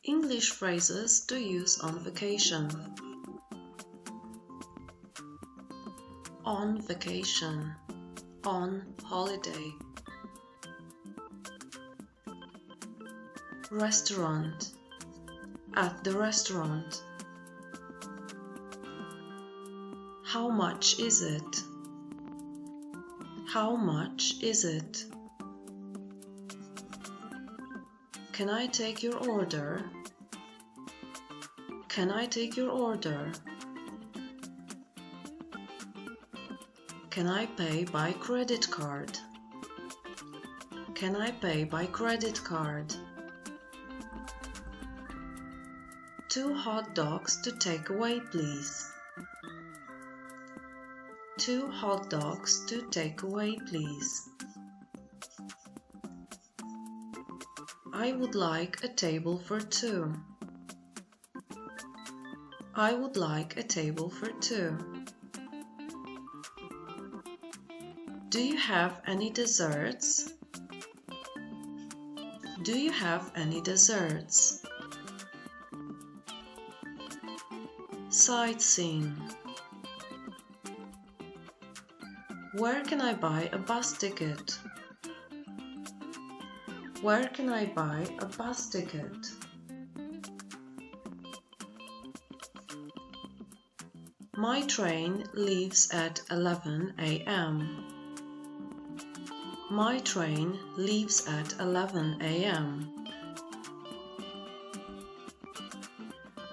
English phrases to use on vacation. On vacation, on holiday. Restaurant, at the restaurant. How much is it? How much is it? Can I take your order? Can I take your order? Can I pay by credit card? Can I pay by credit card? 2 hot dogs to take away, please. 2 hot dogs to take away, please. I would like a table for 2. I would like a table for 2. Do you have any desserts? Do you have any desserts? Sightseeing. Where can I buy a bus ticket? Where can I buy a bus ticket? My train leaves at 11 a.m. My train leaves at 11 a.m.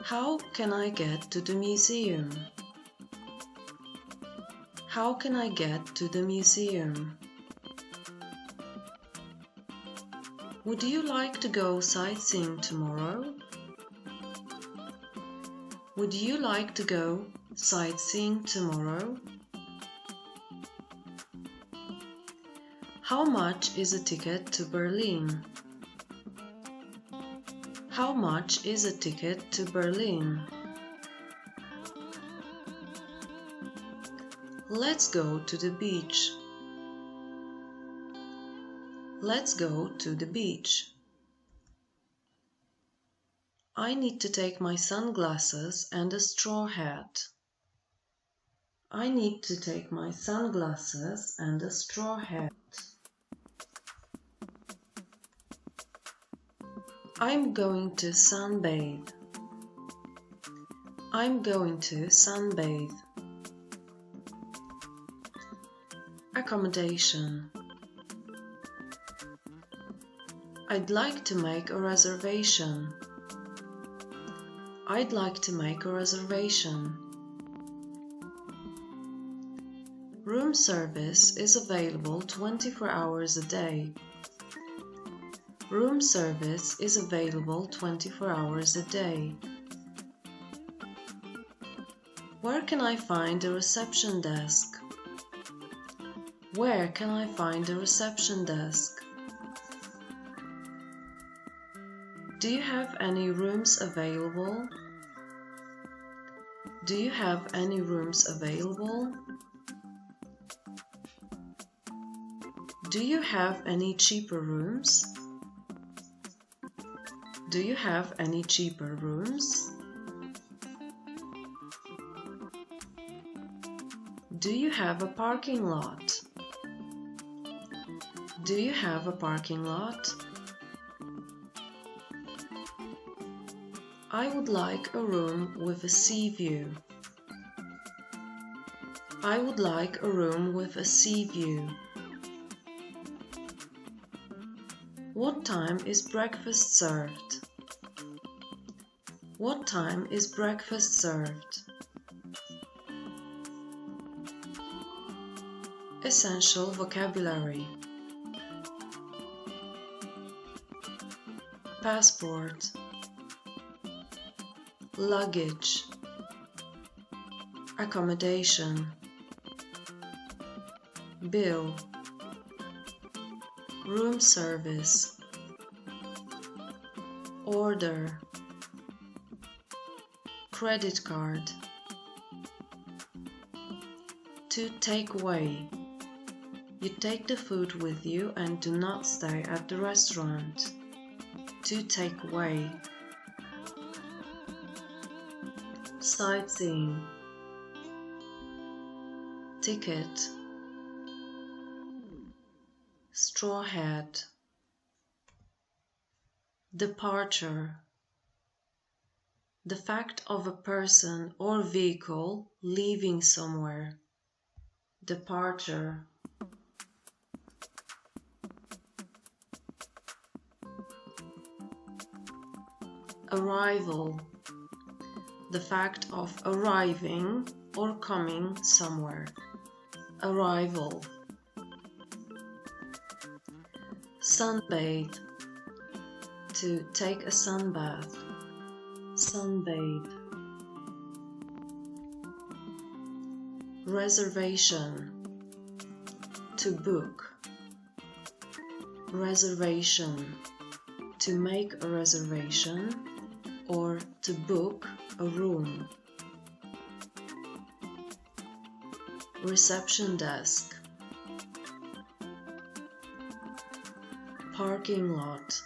How can I get to the museum? How can I get to the museum? Would you like to go sightseeing tomorrow? Would you like to go sightseeing tomorrow? How much is a ticket to Berlin? How much is a ticket to Berlin? Let's go to the beach. Let's go to the beach. I need to take my sunglasses and a straw hat. I need to take my sunglasses and a straw hat. I'm going to sunbathe. I'm going to sunbathe. Accommodation. I'd like to make a reservation. I'd like to make a reservation. Room service is available 24 hours a day. Room service is available 24 hours a day. Where can I find a reception desk? Where can I find a reception desk? Do you have any rooms available? Do you have any rooms available? Do you have any cheaper rooms? Do you have any cheaper rooms? Do you have a parking lot? Do you have a parking lot? I would like a room with a sea view. I would like a room with a sea view. What time is breakfast served? What time is breakfast served? Essential vocabulary. Passport. Luggage. Accommodation. Bill. Room service. Order. Credit card. To take away. You take the food with you and do not stay at the restaurant. To take away. Sightseeing. Ticket. Straw hat. Departure. The fact of a person or vehicle leaving somewhere. Departure. Arrival. The fact of arriving or coming somewhere. Arrival. Sunbathe. To take a sunbath. Sunbathe. Reservation. To book. Reservation. To make a reservation or to book a room. Reception desk. Parking lot.